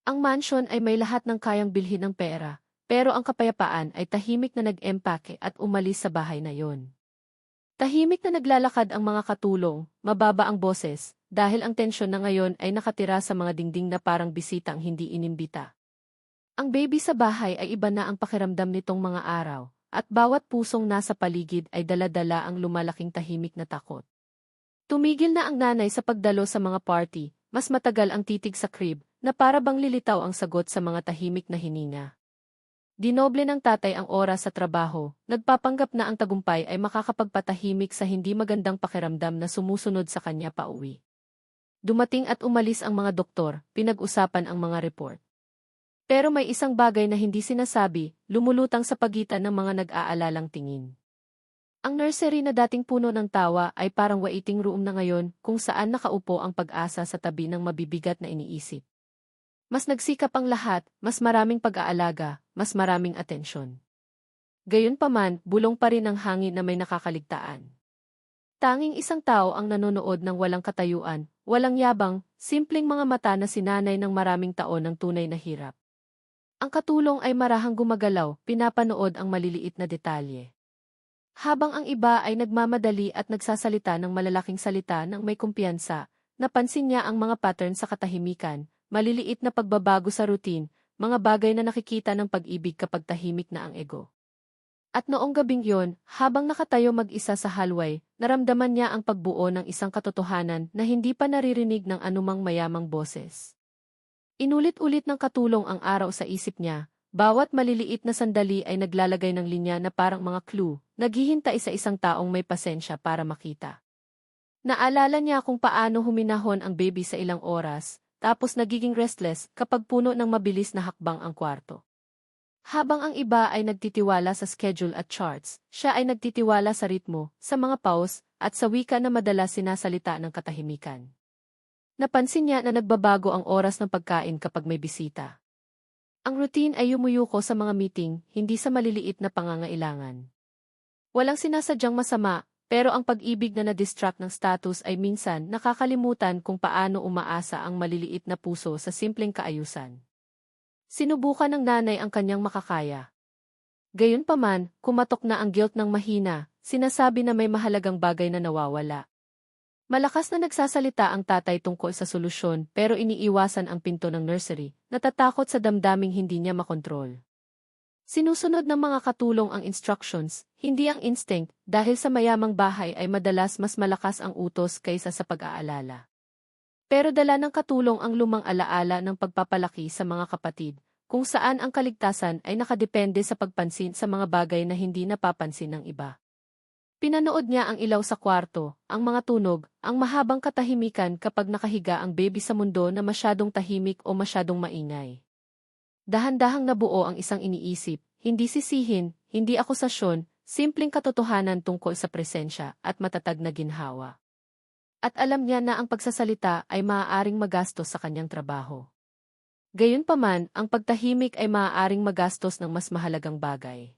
Ang mansyon ay may lahat ng kayang bilhin ng pera, pero ang kapayapaan ay tahimik na nag-empake at umalis sa bahay na yon. Tahimik na naglalakad ang mga katulong, mababa ang boses, dahil ang tensyon na ngayon ay nakatira sa mga dingding na parang bisitang hindi inimbita. Ang baby sa bahay ay iba na ang pakiramdam nitong mga araw, at bawat pusong nasa paligid ay dala-dala ang lumalaking tahimik na takot. Tumigil na ang nanay sa pagdalo sa mga party, mas matagal ang titig sa crib, na para bang lilitaw ang sagot sa mga tahimik na hininga. Dinoble ng tatay ang oras sa trabaho, nagpapanggap na ang tagumpay ay makakapagpatahimik sa hindi magandang pakiramdam na sumusunod sa kanya pauwi. Dumating at umalis ang mga doktor, pinag-usapan ang mga report. Pero may isang bagay na hindi sinasabi, lumulutang sa pagitan ng mga nag-aalalang tingin. Ang nursery na dating puno ng tawa ay parang waiting room na ngayon kung saan nakaupo ang pag-asa sa tabi ng mabibigat na iniisip. Mas nagsikap ang lahat, mas maraming pag-aalaga, mas maraming atensyon. Gayunpaman, bulong pa rin ang hangin na may nakakaligtaan. Tanging isang tao ang nanonood ng walang katayuan, walang yabang, simpleng mga mata na sinanay ng maraming taon ng tunay na hirap. Ang katulong ay marahang gumagalaw, pinapanood ang maliliit na detalye. Habang ang iba ay nagmamadali at nagsasalita ng malalaking salita ng may kumpiyansa, napansin niya ang mga pattern sa katahimikan, maliliit na pagbabago sa routine, mga bagay na nakikita ng pag-ibig kapag tahimik na ang ego. At noong gabing yon, habang nakatayo mag-isa sa hallway, naramdaman niya ang pagbuo ng isang katotohanan na hindi pa naririnig ng anumang mayamang boses. Inulit-ulit ng katulong ang araw sa isip niya, bawat maliliit na sandali ay naglalagay ng linya na parang mga clue, naghihintay sa isang taong may pasensya para makita. Naalala niya kung paano huminahon ang baby sa ilang oras, tapos nagiging restless kapag puno ng mabilis na hakbang ang kwarto. Habang ang iba ay nagtitiwala sa schedule at charts, siya ay nagtitiwala sa ritmo, sa mga pause, at sa wika na madalas sinasalita ng katahimikan. Napansin niya na nagbabago ang oras ng pagkain kapag may bisita. Ang routine ay yumuyuko sa mga meeting, hindi sa maliliit na pangangailangan. Walang sinasadyang masama, pero ang pag-ibig na na-distract ng status ay minsan nakakalimutan kung paano umaasa ang maliliit na puso sa simpleng kaayusan. Sinubukan ng nanay ang kanyang makakaya. Gayunpaman, kumatok na ang guilt ng mahina, sinasabi na may mahalagang bagay na nawawala. Malakas na nagsasalita ang tatay tungkol sa solusyon pero iniiwasan ang pinto ng nursery, natatakot sa damdaming hindi niya makontrol. Sinusunod ng mga katulong ang instructions, hindi ang instinct, dahil sa mayamang bahay ay madalas mas malakas ang utos kaysa sa pag-aalala. Pero dala ng katulong ang lumang alaala ng pagpapalaki sa mga kapatid, kung saan ang kaligtasan ay nakadepende sa pagpansin sa mga bagay na hindi napapansin ng iba. Pinanood niya ang ilaw sa kwarto, ang mga tunog, ang mahabang katahimikan kapag nakahiga ang baby sa mundo na masyadong tahimik o masyadong maingay. Dahan-dahang nabuo ang isang iniisip, hindi sisihin, hindi akusasyon, simpleng katotohanan tungkol sa presensya at matatag na ginhawa. At alam niya na ang pagsasalita ay maaaring magastos sa kanyang trabaho. Gayunpaman, ang pagtahimik ay maaaring magastos ng mas mahalagang bagay.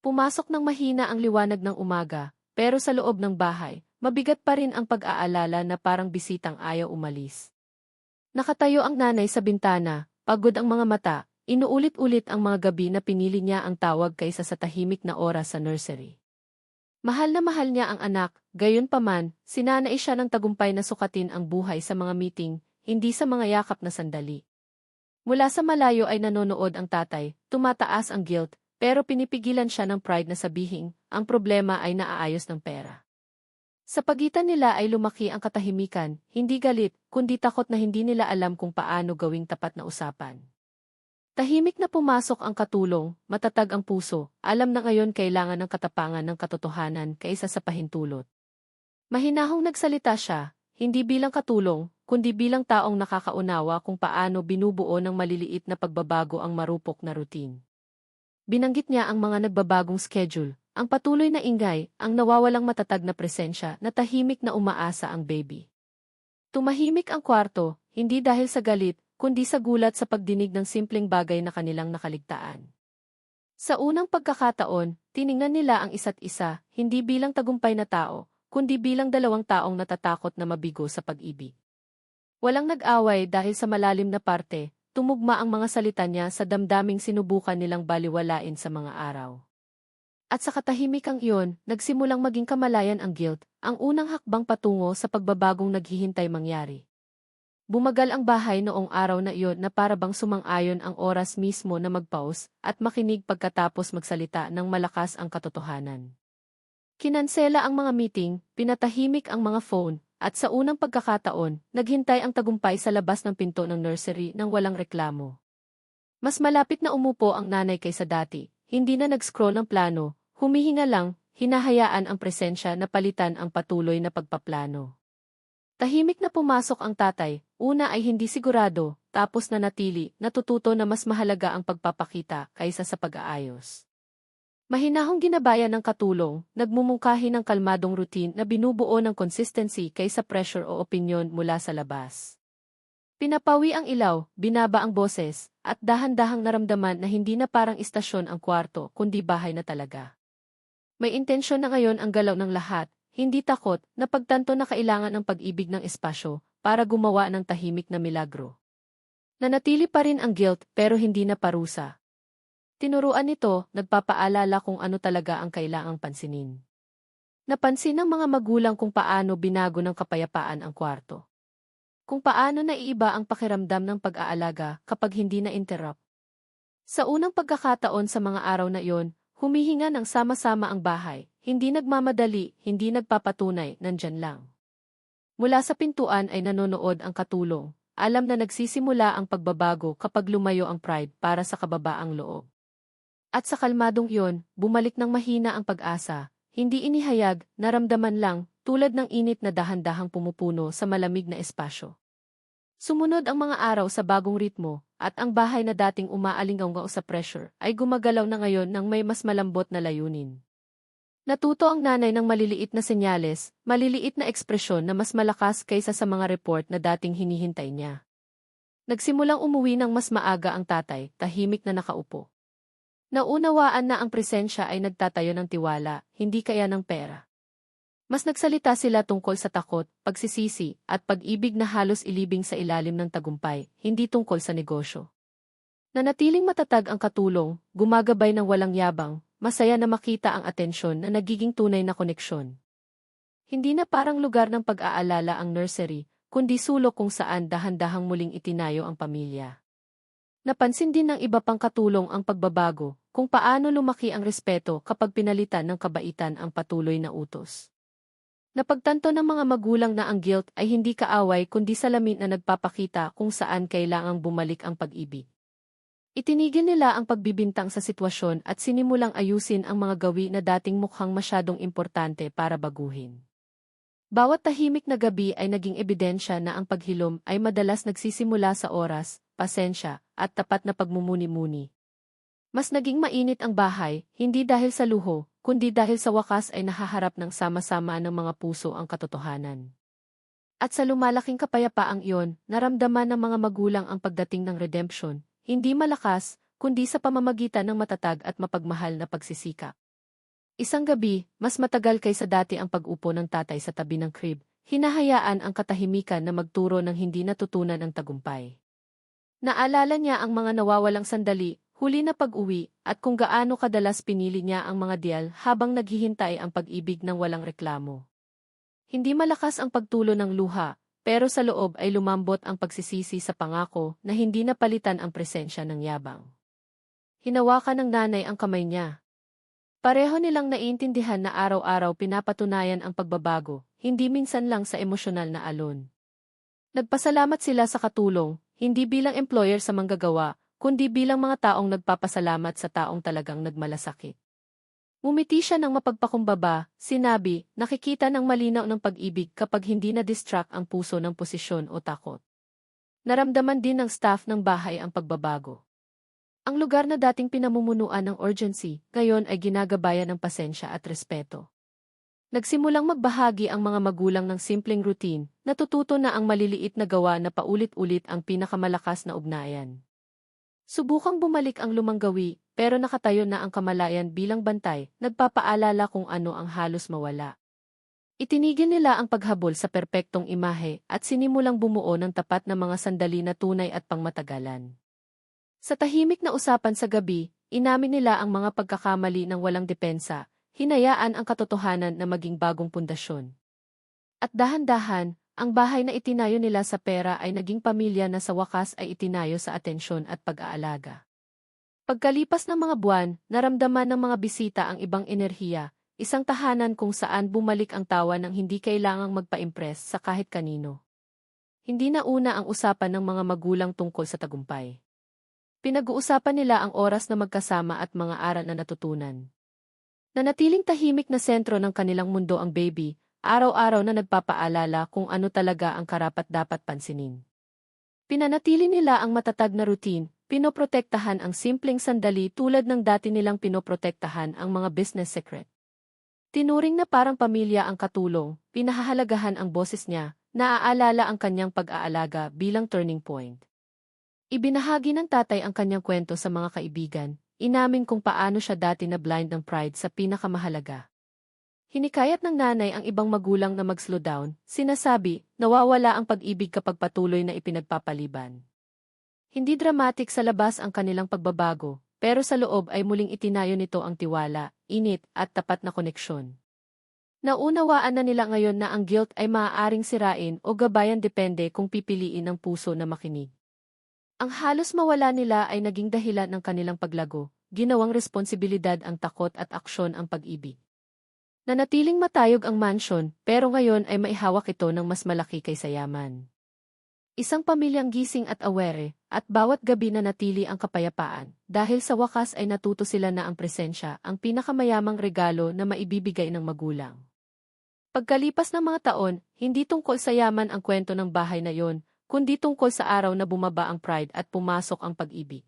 Pumasok ng mahina ang liwanag ng umaga, pero sa loob ng bahay, mabigat pa rin ang pag-aalala na parang bisitang ayaw umalis. Nakatayo ang nanay sa bintana, pagod ang mga mata, inuulit-ulit ang mga gabi na pinili niya ang tawag kaysa sa tahimik na oras sa nursery. Mahal na mahal niya ang anak, gayunpaman, sinanay siya ng tagumpay na sukatin ang buhay sa mga meeting, hindi sa mga yakap na sandali. Mula sa malayo ay nanonood ang tatay, tumataas ang guilt, pero pinipigilan siya ng pride na sabihin, ang problema ay naaayos ng pera. Sa pagitan nila ay lumaki ang katahimikan, hindi galit, kundi takot na hindi nila alam kung paano gawing tapat na usapan. Tahimik na pumasok ang katulong, matatag ang puso, alam na ngayon kailangan ng katapangan ng katotohanan kaysa sa pahintulot. Mahinahong nagsalita siya, hindi bilang katulong, kundi bilang taong nakakaunawa kung paano binubuo ng maliliit na pagbabago ang marupok na routine. Binanggit niya ang mga nagbabagong schedule, ang patuloy na ingay, ang nawawalang matatag na presensya na tahimik na umaasa ang baby. Tumahimik ang kwarto, hindi dahil sa galit, kundi sa gulat sa pagdinig ng simpleng bagay na kanilang nakaligtaan. Sa unang pagkakataon, tiningnan nila ang isa't isa, hindi bilang tagumpay na tao, kundi bilang dalawang taong natatakot na mabigo sa pag-ibig. Walang nag-away dahil sa malalim na parte, tumugma ang mga salita niya sa damdaming sinubukan nilang baliwalain sa mga araw. At sa katahimikang iyon, nagsimulang maging kamalayan ang guilt, ang unang hakbang patungo sa pagbabagong naghihintay mangyari. Bumagal ang bahay noong araw na iyon na para bang sumang-ayon ang oras mismo na mag-pause at makinig pagkatapos magsalita ng malakas ang katotohanan. Kinansela ang mga meeting, pinatahimik ang mga phone, at sa unang pagkakataon, naghintay ang tagumpay sa labas ng pinto ng nursery nang walang reklamo. Mas malapit na umupo ang nanay kaysa dati, hindi na nag-scroll ng plano, humihinga lang, hinahayaan ang presensya na palitan ang patuloy na pagpaplano. Tahimik na pumasok ang tatay, una ay hindi sigurado, tapos na natili, natututo na mas mahalaga ang pagpapakita kaysa sa pag-aayos. Mahinahong ginabayan ng katulong, nagmumungkahi ng kalmadong routine na binubuo ng consistency kaysa pressure o opinyon mula sa labas. Pinapawi ang ilaw, binaba ang boses, at dahan-dahang naramdaman na hindi na parang istasyon ang kwarto kundi bahay na talaga. May intensyon na ngayon ang galaw ng lahat, hindi takot, na pagtanto na kailangan ng pag-ibig ng espasyo para gumawa ng tahimik na milagro. Nanatili pa rin ang guilt pero hindi na parusa. Tinuruan nito, nagpapaalala kung ano talaga ang kailangang pansinin. Napansin ng mga magulang kung paano binago ng kapayapaan ang kwarto. Kung paano naiiba ang pakiramdam ng pag-aalaga kapag hindi na-interrupt. Sa unang pagkakataon sa mga araw na iyon, humihinga ng sama-sama ang bahay, hindi nagmamadali, hindi nagpapatunay, nandyan lang. Mula sa pintuan ay nanonood ang katulong, alam na nagsisimula ang pagbabago kapag lumayo ang pride para sa kababaang loob. At sa kalmadong iyon, bumalik ng mahina ang pag-asa, hindi inihayag, naramdaman lang, tulad ng init na dahan-dahang pumupuno sa malamig na espasyo. Sumunod ang mga araw sa bagong ritmo, at ang bahay na dating umaalingaw sa pressure ay gumagalaw na ngayon ng may mas malambot na layunin. Natuto ang nanay ng maliliit na senyales, maliliit na ekspresyon na mas malakas kaysa sa mga report na dating hinihintay niya. Nagsimulang umuwi ng mas maaga ang tatay, tahimik na nakaupo. Naunawaan na ang presensya ay nagtatayo ng tiwala, hindi kaya ng pera. Mas nagsalita sila tungkol sa takot, pagsisisi, at pag-ibig na halos ilibing sa ilalim ng tagumpay, hindi tungkol sa negosyo. Nanatiling matatag ang katulong, gumagabay ng walang yabang, masaya na makita ang atensyon na nagiging tunay na koneksyon. Hindi na parang lugar ng pag-aalala ang nursery, kundi sulok kung saan dahan-dahang muling itinayo ang pamilya. Napansin din ng iba pang katulong ang pagbabago, kung paano lumaki ang respeto kapag pinalitan ng kabaitan ang patuloy na utos. Napagtanto ng mga magulang na ang guilt ay hindi kaaway kundi salamin na nagpapakita kung saan kailangang bumalik ang pag-ibig. Itinigil nila ang pagbibintang sa sitwasyon at sinimulang ayusin ang mga gawi na dating mukhang masyadong importante para baguhin. Bawat tahimik na gabi ay naging ebidensya na ang paghilom ay madalas nagsisimula sa oras, pasensya, at tapat na pagmumuni-muni. Mas naging mainit ang bahay, hindi dahil sa luho, kundi dahil sa wakas ay nahaharap ng sama-sama ng mga puso ang katotohanan. At sa lumalaking kapayapaang iyon, naramdaman ng mga magulang ang pagdating ng redemption, hindi malakas, kundi sa pamamagitan ng matatag at mapagmahal na pagsisikap. Isang gabi, mas matagal kaysa dati ang pag-upo ng tatay sa tabi ng crib, hinahayaan ang katahimikan na magturo ng hindi natutunan ang tagumpay. Naalala niya ang mga nawawalang sandali, huli na pag-uwi, at kung gaano kadalas pinili niya ang mga dial habang naghihintay ang pag-ibig ng walang reklamo. Hindi malakas ang pagtulo ng luha, pero sa loob ay lumambot ang pagsisisi sa pangako na hindi napalitan ang presensya ng yabang. Hinawakan ng nanay ang kamay niya. Pareho nilang naiintindihan na araw-araw pinapatunayan ang pagbabago, hindi minsan lang sa emosyonal na alon. Nagpasalamat sila sa katulong, hindi bilang employer sa manggagawa, kundi bilang mga taong nagpapasalamat sa taong talagang nagmalasakit. Ngumiti siya ng mapagpakumbaba, sinabi, nakikita ng malinaw ng pag-ibig kapag hindi na-distract ang puso ng posisyon o takot. Naramdaman din ng staff ng bahay ang pagbabago. Ang lugar na dating pinamumunuan ng urgency, ngayon ay ginagabayan ng pasensya at respeto. Nagsimulang magbahagi ang mga magulang ng simpleng routine, natututo na ang maliliit na gawa na paulit-ulit ang pinakamalakas na ugnayan. Subukang bumalik ang lumang gawi, pero nakatayo na ang kamalayan bilang bantay, nagpapaalala kung ano ang halos mawala. Itinigil nila ang paghabol sa perpektong imahe at sinimulang bumuo ng tapat na mga sandali na tunay at pangmatagalan. Sa tahimik na usapan sa gabi, inamin nila ang mga pagkakamali ng walang depensa, hinayaan ang katotohanan na maging bagong pundasyon. At dahan-dahan, ang bahay na itinayo nila sa pera ay naging pamilya na sa wakas ay itinayo sa atensyon at pag-aalaga. Pagkalipas ng mga buwan, naramdaman ng mga bisita ang ibang enerhiya, isang tahanan kung saan bumalik ang tawa ng hindi kailangang magpa-impress sa kahit kanino. Hindi na una ang usapan ng mga magulang tungkol sa tagumpay. Pinag-uusapan nila ang oras na magkasama at mga aral na natutunan. Nanatiling tahimik na sentro ng kanilang mundo ang baby, araw-araw na nagpapaalala kung ano talaga ang karapat-dapat pansinin. Pinanatili nila ang matatag na routine, pinoprotektahan ang simpleng sandali tulad ng dati nilang pinoprotektahan ang mga business secret. Tinuring na parang pamilya ang katulong, pinahahalagahan ang boses niya, naaalala ang kanyang pag-aalaga bilang turning point. Ibinahagi ng tatay ang kanyang kwento sa mga kaibigan, inamin kung paano siya dati na blind ng pride sa pinakamahalaga. Hinikayat ng nanay ang ibang magulang na mag-slow down, sinasabi, nawawala ang pag-ibig kapag patuloy na ipinagpapaliban. Hindi dramatic sa labas ang kanilang pagbabago, pero sa loob ay muling itinayo nito ang tiwala, init at tapat na koneksyon. Naunawaan na nila ngayon na ang guilt ay maaaring sirain o gabayan depende kung pipiliin ng puso na makinig. Ang halos mawala nila ay naging dahilan ng kanilang paglago, ginawang responsibilidad ang takot at aksyon ang pag-ibig. Nanatiling matayog ang mansyon, pero ngayon ay maihawak ito ng mas malaki kaysa yaman. Isang pamilyang gising at aware, at bawat gabi na natili ang kapayapaan, dahil sa wakas ay natuto sila na ang presensya ang pinakamayamang regalo na maibibigay ng magulang. Pagkalipas ng mga taon, hindi tungkol sa yaman ang kwento ng bahay na yon, kundi tungkol sa araw na bumaba ang pride at pumasok ang pag-ibig.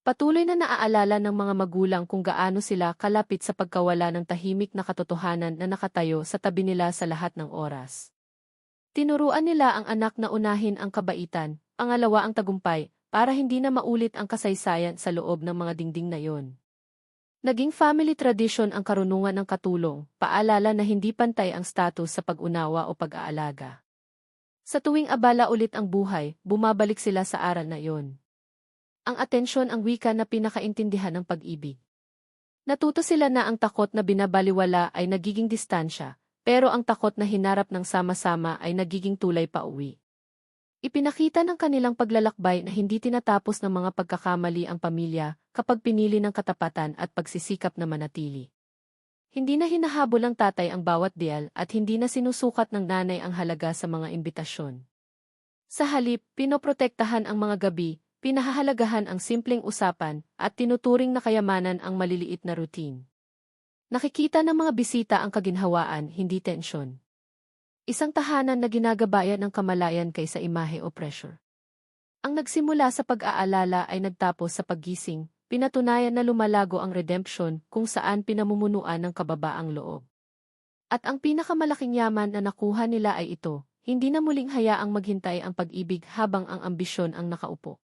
Patuloy na naaalala ng mga magulang kung gaano sila kalapit sa pagkawala ng tahimik na katotohanan na nakatayo sa tabi nila sa lahat ng oras. Tinuruan nila ang anak na unahin ang kabaitan, pangalawa ang tagumpay, para hindi na maulit ang kasaysayan sa loob ng mga dingding na yon. Naging family tradition ang karunungan ng katulong, paalala na hindi pantay ang status sa pag-unawa o pag-aalaga. Sa tuwing abala ulit ang buhay, bumabalik sila sa aral na yon. Ang atensyon ang wika na pinakaintindihan ng pag-ibig. Natuto sila na ang takot na binabaliwala ay nagiging distansya, pero ang takot na hinarap ng sama-sama ay nagiging tulay pa uwi. Ipinakita ng kanilang paglalakbay na hindi tinatapos ng mga pagkakamali ang pamilya kapag pinili ng katapatan at pagsisikap na manatili. Hindi na hinahabol ng tatay ang bawat dial at hindi na sinusukat ng nanay ang halaga sa mga imbitasyon. Sa halip, pinoprotektahan ang mga gabi, pinahahalagahan ang simpleng usapan, at tinuturing na kayamanan ang maliliit na routine. Nakikita ng mga bisita ang kaginhawaan, hindi tensyon. Isang tahanan na ginagabayan ng kamalayan kaysa imahe o pressure. Ang nagsimula sa pag-aalala ay nagtapos sa paggising, pinatunayan na lumalago ang redemption kung saan pinamumunuan ng kababaang loob. At ang pinakamalaking yaman na nakuha nila ay ito, hindi na muling hayaang maghintay ang pag-ibig habang ang ambisyon ang nakaupo.